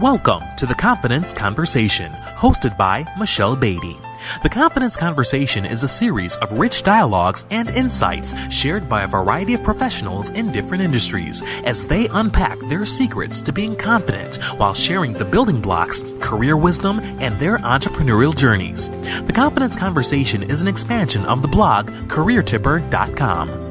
Welcome to The Confidence Conversation, hosted by Michelle Beatty. The Confidence Conversation is a series of rich dialogues and insights shared by a variety of professionals in different industries as they unpack their secrets to being confident while sharing the building blocks, career wisdom, and their entrepreneurial journeys. The Confidence Conversation is an expansion of the blog CareerTipper.com.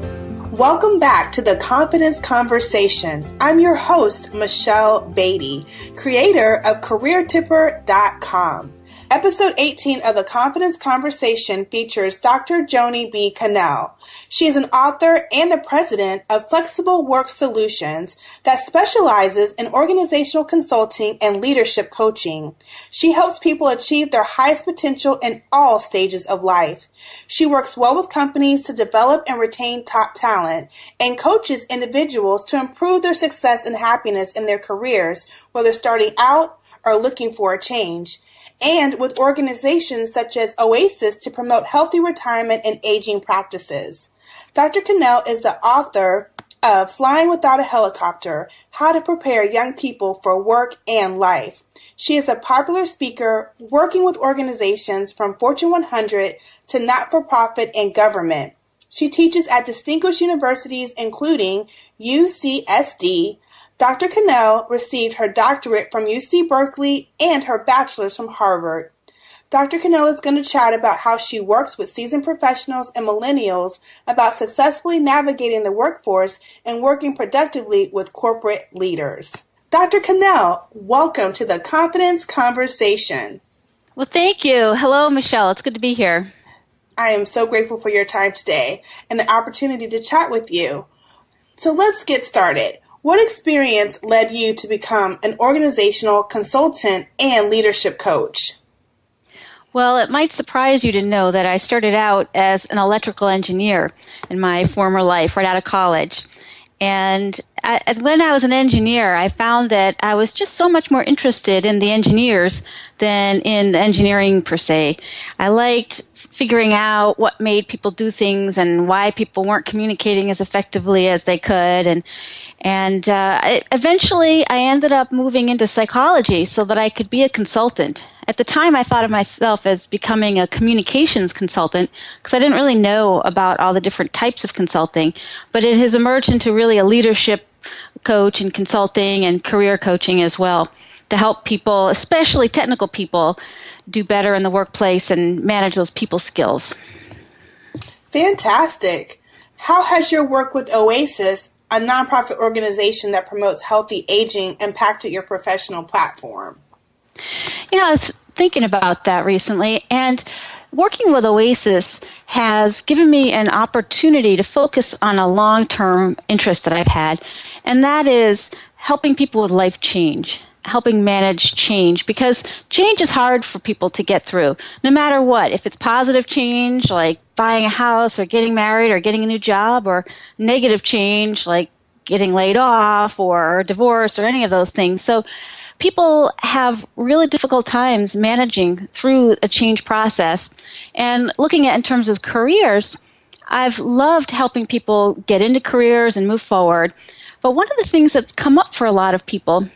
Welcome back to The Confidence Conversation. I'm your host, Michelle Beatty, creator of CareerTipper.com. Episode 18 of The Confidence Conversation features Dr. Joanie B. Connell. She is an author and the president of Flexible Work Solutions that specializes in organizational consulting and leadership coaching. She helps people achieve their highest potential in all stages of life. She works well with companies to develop and retain top talent and coaches individuals to improve their success and happiness in their careers, whether starting out or looking for a change, and with organizations such as Oasis to promote healthy retirement and aging practices. Dr. Connell is the author of Flying Without a Helicopter, How to Prepare Young People for Work and Life. She is a popular speaker working with organizations from Fortune 100 to not-for-profit and government. She teaches at distinguished universities including UCSD. Dr. Connell received her doctorate from UC Berkeley and her bachelor's from Harvard. Dr. Connell is going to chat about how she works with seasoned professionals and millennials about successfully navigating the workforce and working productively with corporate leaders. Dr. Connell, welcome to the Confidence Conversation. Well, thank you. Hello, Michelle. It's good to be here. I am so grateful for your time today and the opportunity to chat with you. So let's get started. What experience led you to become an organizational consultant and leadership coach? Well, it might surprise you to know that I started out as an electrical engineer in my former life, right out of college. And when I was an engineer, I found that I was just so much more interested in the engineers than in engineering per se. I liked figuring out what made people do things and why people weren't communicating as effectively as they could. And eventually I ended up moving into psychology so that I could be a consultant. At the time, I thought of myself as becoming a communications consultant because I didn't really know about all the different types of consulting, but it has emerged into really a leadership coach and consulting and career coaching as well to help people, especially technical people, do better in the workplace and manage those people skills. Fantastic. How has your work with Oasis, a nonprofit organization that promotes healthy aging, impacted your professional platform? You know, I was thinking about that recently, and working with Oasis has given me an opportunity to focus on a long-term interest that I've had, and that is helping people with life change, helping manage change, because change is hard for people to get through, no matter what. If it's positive change, like buying a house or getting married or getting a new job, or negative change, like getting laid off or divorce or any of those things. So people have really difficult times managing through a change process. And looking at in terms of careers, I've loved helping people get into careers and move forward. But one of the things that's come up for a lot of people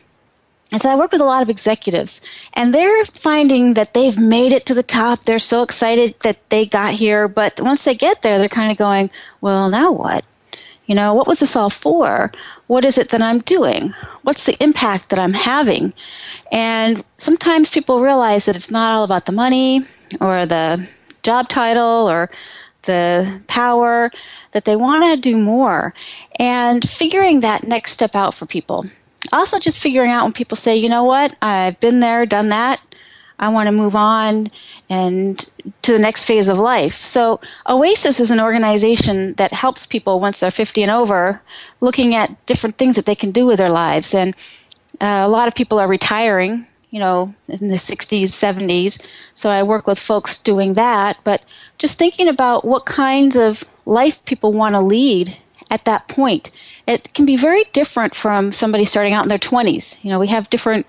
is I work with a lot of executives, and they're finding that they've made it to the top. They're so excited that they got here, but once they get there, they're kind of going, well, now what? You know, what was this all for? What is it that I'm doing? What's the impact that I'm having? And sometimes people realize that it's not all about the money or the job title or the power, that they want to do more. And figuring that next step out for people. Also just figuring out when people say, you know what, I've been there, done that, I want to move on and to the next phase of life. So Oasis is an organization that helps people once they're 50 and over, looking at different things that they can do with their lives. And a lot of people are retiring, you know, in the 60s, 70s. So I work with folks doing that, but just thinking about what kinds of life people want to lead at that point. It can be very different from somebody starting out in their 20s. You know, we have different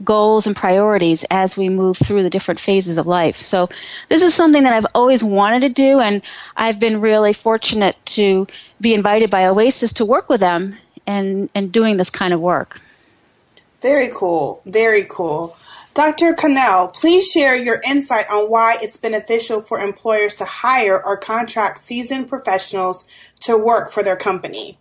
goals and priorities as we move through the different phases of life. So this is something that I've always wanted to do, and I've been really fortunate to be invited by Oasis to work with them and doing this kind of work. Very cool. Very cool. Dr. Connell, please share your insight on why it's beneficial for employers to hire or contract seasoned professionals to work for their company.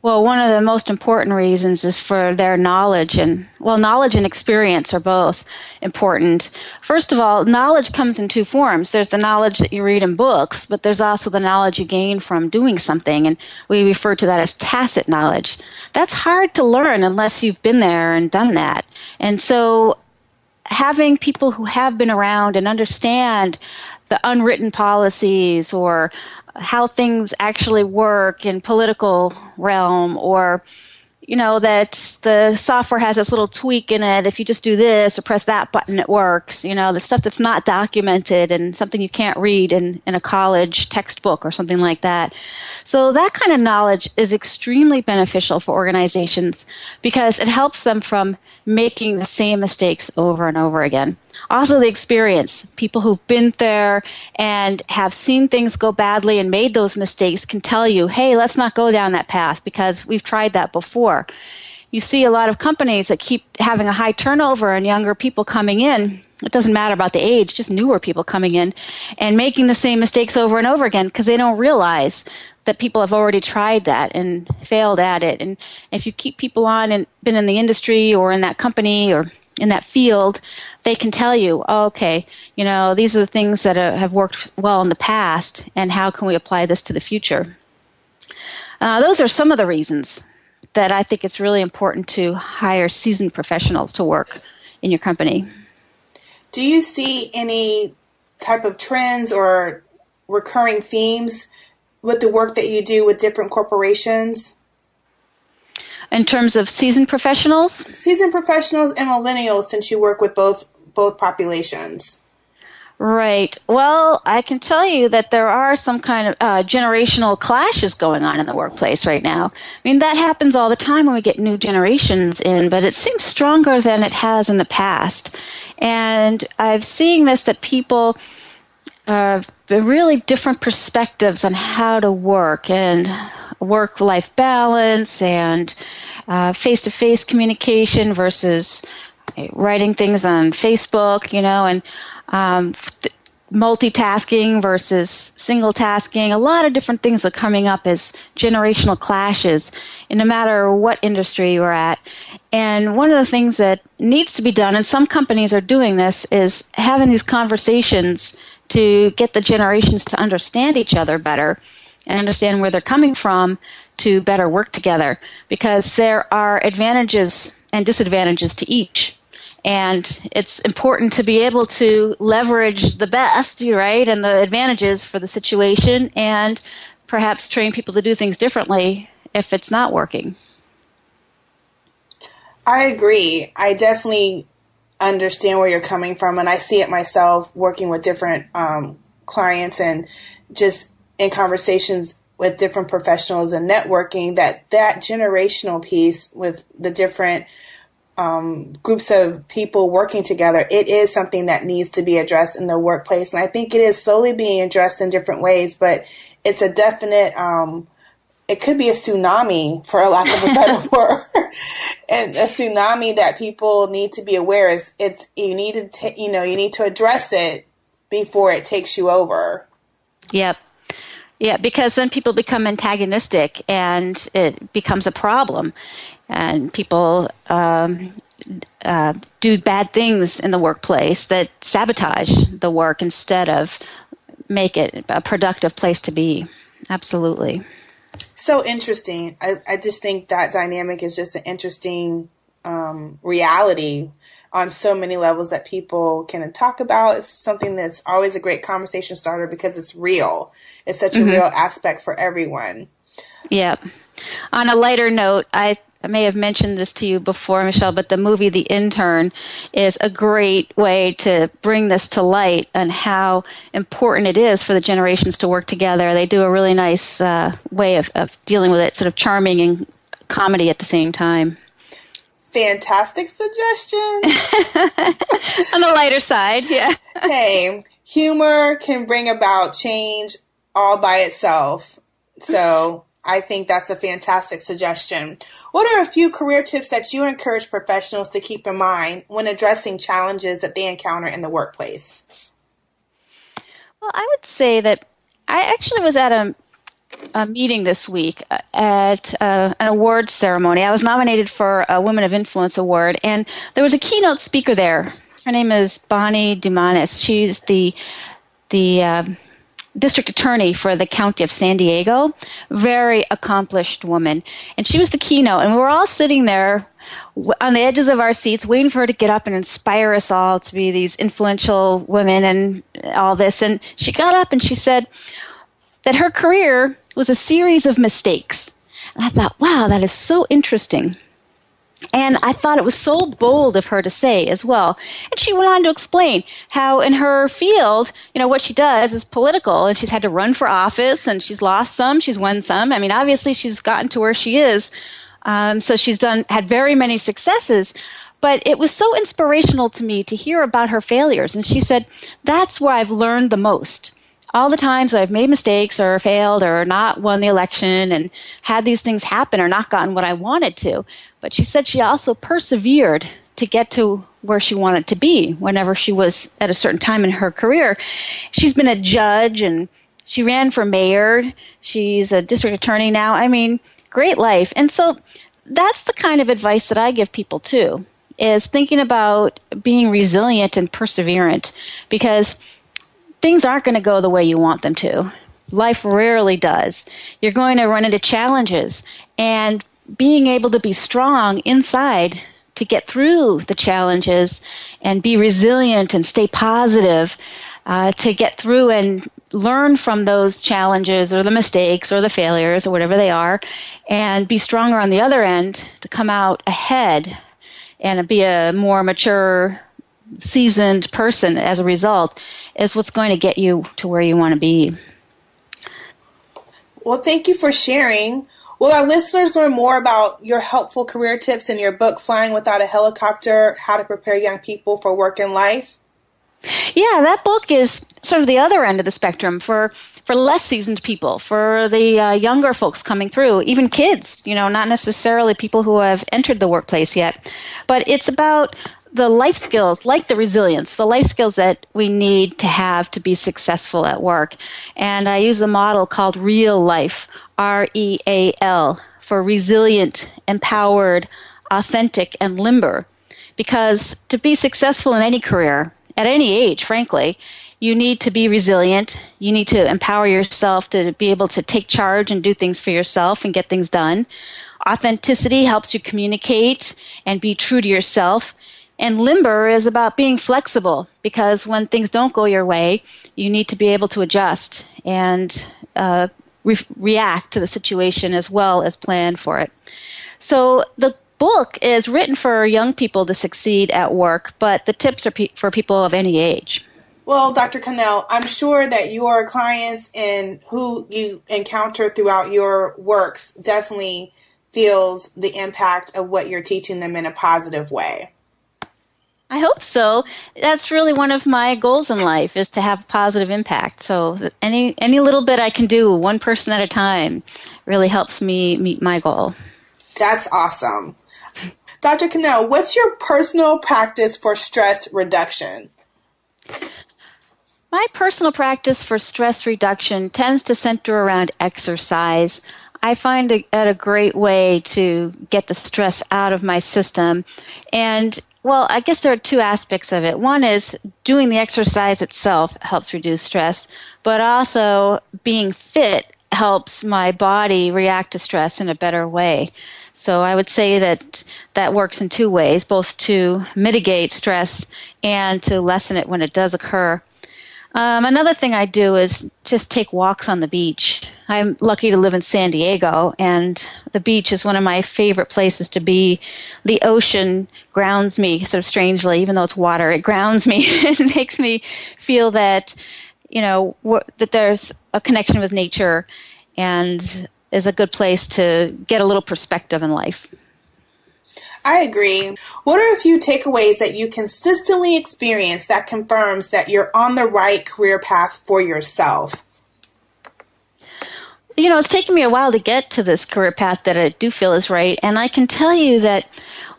Well, one of the most important reasons is for their knowledge knowledge and experience are both important. First of all, knowledge comes in two forms. There's the knowledge that you read in books, but there's also the knowledge you gain from doing something, and we refer to that as tacit knowledge. That's hard to learn unless you've been there and done that. And so having people who have been around and understand the unwritten policies or how things actually work in political realm, or that the software has this little tweak in it. If you just do this or press that button, it works. The stuff that's not documented and something you can't read in a college textbook or something like that. So that kind of knowledge is extremely beneficial for organizations because it helps them from making the same mistakes over and over again. Also the experience. People who've been there and have seen things go badly and made those mistakes can tell you, hey, let's not go down that path because we've tried that before. You see a lot of companies that keep having a high turnover and younger people coming in. It doesn't matter about the age, just newer people coming in and making the same mistakes over and over again because they don't realize that people have already tried that and failed at it. And if you keep people on and been in the industry or in that company or in that field, they can tell you, okay, these are the things that have worked well in the past, and how can we apply this to the future? Those are some of the reasons that I think it's really important to hire seasoned professionals to work in your company. Do you see any type of trends or recurring themes with the work that you do with different corporations? In terms of seasoned professionals? Seasoned professionals and millennials, since you work with both populations. Right. Well, I can tell you that there are some kind of generational clashes going on in the workplace right now. I mean, that happens all the time when we get new generations in, but it seems stronger than it has in the past. And I've seen this, that people really different perspectives on how to work and work-life balance and face-to-face communication versus writing things on Facebook, and multitasking versus single tasking. A lot of different things are coming up as generational clashes, and no matter what industry you're at. And one of the things that needs to be done, and some companies are doing this, is having these conversations to get the generations to understand each other better and understand where they're coming from to better work together, because there are advantages and disadvantages to each. And it's important to be able to leverage the best, right, and the advantages for the situation, and perhaps train people to do things differently if it's not working. I agree. I definitely understand where you're coming from, and I see it myself working with different clients and just in conversations with different professionals and networking, that generational piece with the different groups of people working together, it is something that needs to be addressed in the workplace. And I think it is slowly being addressed in different ways, but it's a definite, it could be a tsunami, for a lack of a better word. And a tsunami that people need to be aware is you need to address it before it takes you over. Yep. Yeah, because then people become antagonistic and it becomes a problem. And people do bad things in the workplace that sabotage the work instead of make it a productive place to be. Absolutely. So interesting. I just think that dynamic is just an interesting reality on so many levels that people can talk about. It's something that's always a great conversation starter because it's real. It's such a real aspect for everyone. Yeah. On a lighter note, I may have mentioned this to you before, Michelle, but the movie The Intern is a great way to bring this to light and how important it is for the generations to work together. They do a really nice way of dealing with it, sort of charming and comedy at the same time. Fantastic suggestion. On the lighter side, yeah. Hey, humor can bring about change all by itself. So I think that's a fantastic suggestion. What are a few career tips that you encourage professionals to keep in mind when addressing challenges that they encounter in the workplace? Well, I would say that I actually was at a meeting this week at an awards ceremony. I was nominated for a Women of Influence Award, and there was a keynote speaker there. Her name is Bonnie Dumanis. She's the district attorney for the county of San Diego. Very accomplished woman. And she was the keynote, and we were all sitting there on the edges of our seats waiting for her to get up and inspire us all to be these influential women and all this. And she got up and she said that her career was a series of mistakes. And I thought, wow, that is so interesting. And I thought it was so bold of her to say as well. And she went on to explain how in her field, what she does is political, and she's had to run for office, and she's lost some, she's won some. I mean, obviously she's gotten to where she is. So she's had very many successes. But it was so inspirational to me to hear about her failures. And she said, that's where I've learned the most. All the times I've made mistakes or failed or not won the election and had these things happen or not gotten what I wanted to. But she said she also persevered to get to where she wanted to be whenever she was at a certain time in her career. She's been a judge and she ran for mayor. She's a district attorney now. I mean, great life. And so that's the kind of advice that I give people too, is thinking about being resilient and perseverant, because things aren't going to go the way you want them to. Life rarely does. You're going to run into challenges, and being able to be strong inside to get through the challenges and be resilient and stay positive to get through and learn from those challenges or the mistakes or the failures or whatever they are, and be stronger on the other end to come out ahead and be a more mature, seasoned person as a result, is what's going to get you to where you want to be. Well, thank you for sharing. Will our listeners learn more about your helpful career tips in your book, Flying Without a Helicopter, How to Prepare Young People for Work and Life? Yeah, that book is sort of the other end of the spectrum for less seasoned people, for the younger folks coming through, even kids, not necessarily people who have entered the workplace yet. But it's about the life skills, like the resilience, the life skills that we need to have to be successful at work. And I use a model called REAL Life, REAL, for resilient, empowered, authentic, and limber. Because to be successful in any career, at any age, frankly, you need to be resilient. You need to empower yourself to be able to take charge and do things for yourself and get things done. Authenticity helps you communicate and be true to yourself. And limber is about being flexible, because when things don't go your way, you need to be able to adjust and react to the situation as well as plan for it. So the book is written for young people to succeed at work, but the tips are for people of any age. Well, Dr. Connell, I'm sure that your clients and who you encounter throughout your works definitely feels the impact of what you're teaching them in a positive way. I hope so. That's really one of my goals in life, is to have a positive impact. So any little bit I can do, one person at a time, really helps me meet my goal. That's awesome. Dr. Connell, what's your personal practice for stress reduction? My personal practice for stress reduction tends to center around exercise. I find it a great way to get the stress out of my system. And well, I guess there are two aspects of it. One is doing the exercise itself helps reduce stress, but also being fit helps my body react to stress in a better way. So I would say that works in two ways, both to mitigate stress and to lessen it when it does occur. Another thing I do is just take walks on the beach. I'm lucky to live in San Diego, and the beach is one of my favorite places to be. The ocean grounds me sort of strangely, even though it's water. It grounds me. It makes me feel that, that there's a connection with nature, and is a good place to get a little perspective in life. I agree. What are a few takeaways that you consistently experience that confirms that you're on the right career path for yourself? it's taken me a while to get to this career path that I do feel is right. And I can tell you that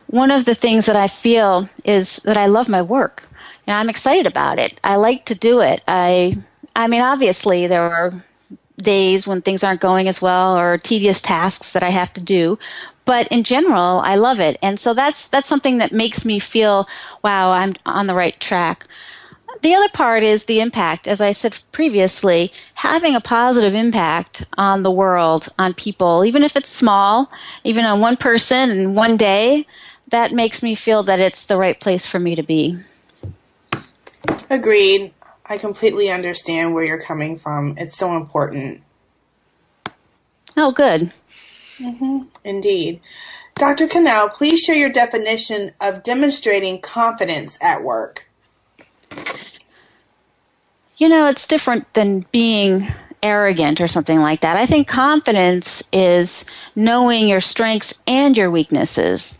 one of the things that I feel is that I love my work. I'm excited about it. I like to do it. I mean, obviously, there are days when things aren't going as well or tedious tasks that I have to do. But in general, I love it. And so that's something that makes me feel, wow, I'm on the right track. The other part is the impact. As I said previously, having a positive impact on the world, on people, even if it's small, even on one person in one day, that makes me feel that it's the right place for me to be. Agreed. I completely understand where you're coming from. It's so important. Oh, good. Mm-hmm. Indeed. Dr. Connell, please share your definition of demonstrating confidence at work. It's different than being arrogant or something like that. I think confidence is knowing your strengths and your weaknesses.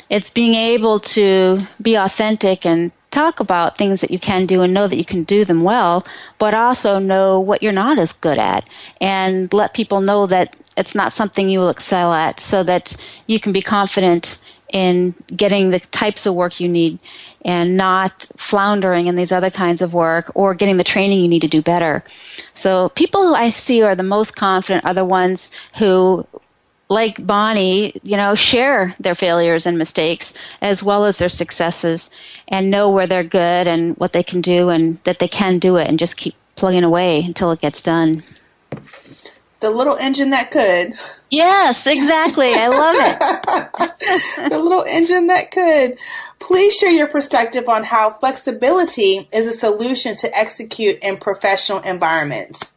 It's being able to be authentic and talk about things that you can do and know that you can do them well, but also know what you're not as good at and let people know that it's not something you will excel at so that you can be confident in getting the types of work you need and not floundering in these other kinds of work or getting the training you need to do better. So people who I see are the most confident are the ones who, like Bonnie, share their failures and mistakes as well as their successes and know where they're good and what they can do and that they can do it and just keep plugging away until it gets done. The little engine that could. Yes, exactly. I love it. The little engine that could. Please share your perspective on how flexibility is a solution to execute in professional environments.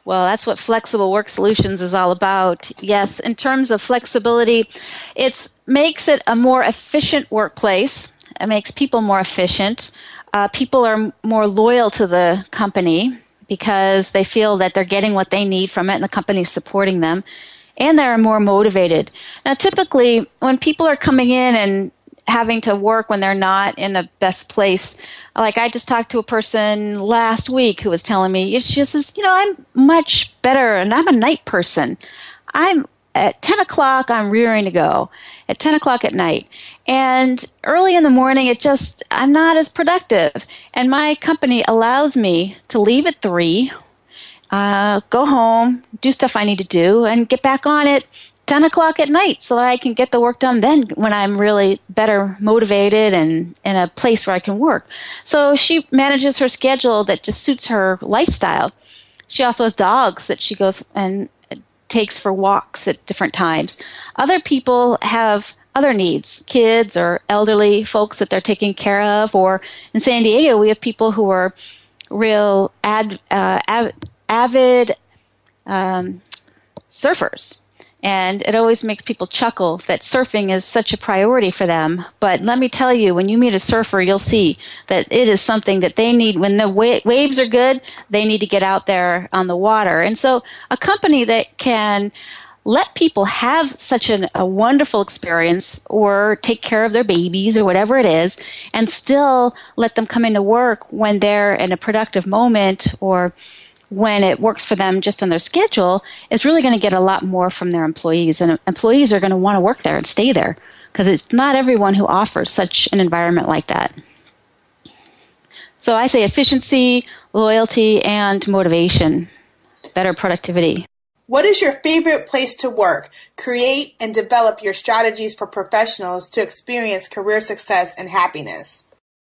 Well, that's what Flexible Work Solutions is all about. Yes, in terms of flexibility, it makes it a more efficient workplace. It makes people more efficient. People are more loyal to the company because they feel that they're getting what they need from it and the company's supporting them. And they're more motivated. Now, typically, when people are coming in and having to work when they're not in the best place, like I just talked to a person last week who was telling me, she says, I'm much better, and I'm a night person. I'm at 10 o'clock, I'm rearing to go, at 10 o'clock at night. And early in the morning, I'm not as productive. And my company allows me to leave at 3, go home, do stuff I need to do, and get back on at 10 o'clock at night so that I can get the work done then when I'm really better motivated and in a place where I can work. So she manages her schedule that just suits her lifestyle. She also has dogs that she goes and takes for walks at different times. Other people have other needs, kids or elderly folks that they're taking care of. Or in San Diego, we have people who are real avid surfers. And it always makes people chuckle that surfing is such a priority for them. But let me tell you, when you meet a surfer, you'll see that it is something that they need. When the waves are good, they need to get out there on the water. And so a company that can let people have such a wonderful experience or take care of their babies or whatever it is and still let them come into work when they're in a productive moment or when it works for them just on their schedule is really going to get a lot more from their employees. And employees are going to want to work there and stay there because it's not everyone who offers such an environment like that. So I say efficiency, loyalty, and motivation, better productivity. What is your favorite place to work? Create and develop your strategies for professionals to experience career success and happiness.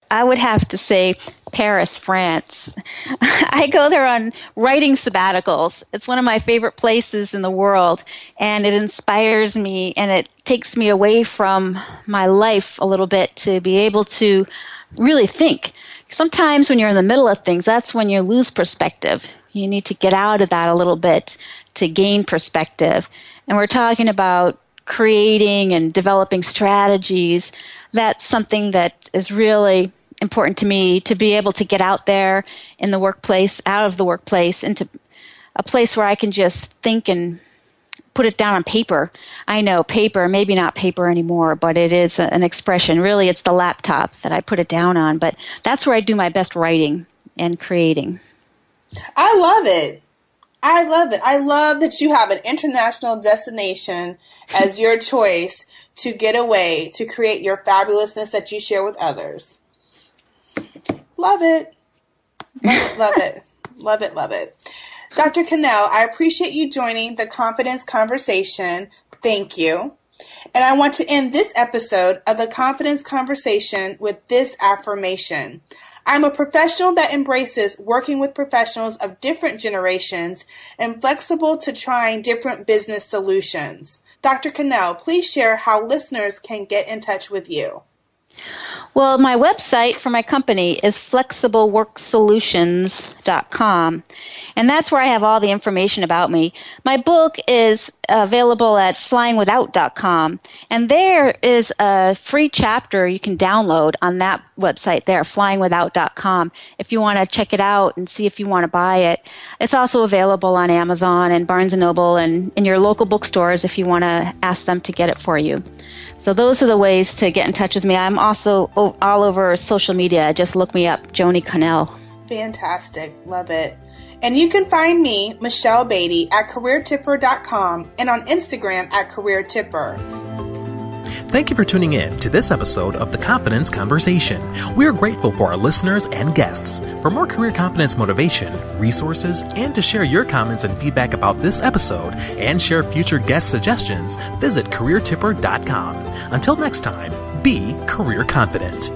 I would have to say Paris, France. I go there on writing sabbaticals. It's one of my favorite places in the world, and it inspires me, and it takes me away from my life a little bit to be able to really think. Sometimes when you're in the middle of things, that's when you lose perspective. You need to get out of that a little bit to gain perspective. And we're talking about creating and developing strategies. That's something that is really important to me, to be able to get out there in the workplace, out of the workplace, into a place where I can just think and put it down on paper. I know paper, maybe not paper anymore, but it is an expression. Really, it's the laptop that I put it down on, but that's where I do my best writing and creating. I love it. I love it. I love that you have an international destination as your choice to get away, to create your fabulousness that you share with others. Love it. Love it, love it. Love it, love it. Dr. Connell, I appreciate you joining the Confidence Conversation. Thank you. And I want to end this episode of the Confidence Conversation with this affirmation. I'm a professional that embraces working with professionals of different generations and flexible to trying different business solutions. Dr. Connell, please share how listeners can get in touch with you. Well, my website for my company is flexibleworksolutions.com, and that's where I have all the information about me. My book is available at flyingwithout.com, and there is a free chapter you can download on that website there, flyingwithout.com, if you want to check it out and see if you want to buy it. It's also available on Amazon and Barnes & Noble and in your local bookstores if you want to ask them to get it for you. So those are the ways to get in touch with me. I'm also all over social media. Just look me up, Joanie Connell. Fantastic. Love it. And you can find me, Michelle Beatty, at careertipper.com and on Instagram at careertipper. Thank you for tuning in to this episode of The Confidence Conversation. We are grateful for our listeners and guests. For more career confidence motivation, resources, and to share your comments and feedback about this episode and share future guest suggestions, visit careertipper.com. Until next time, be career confident.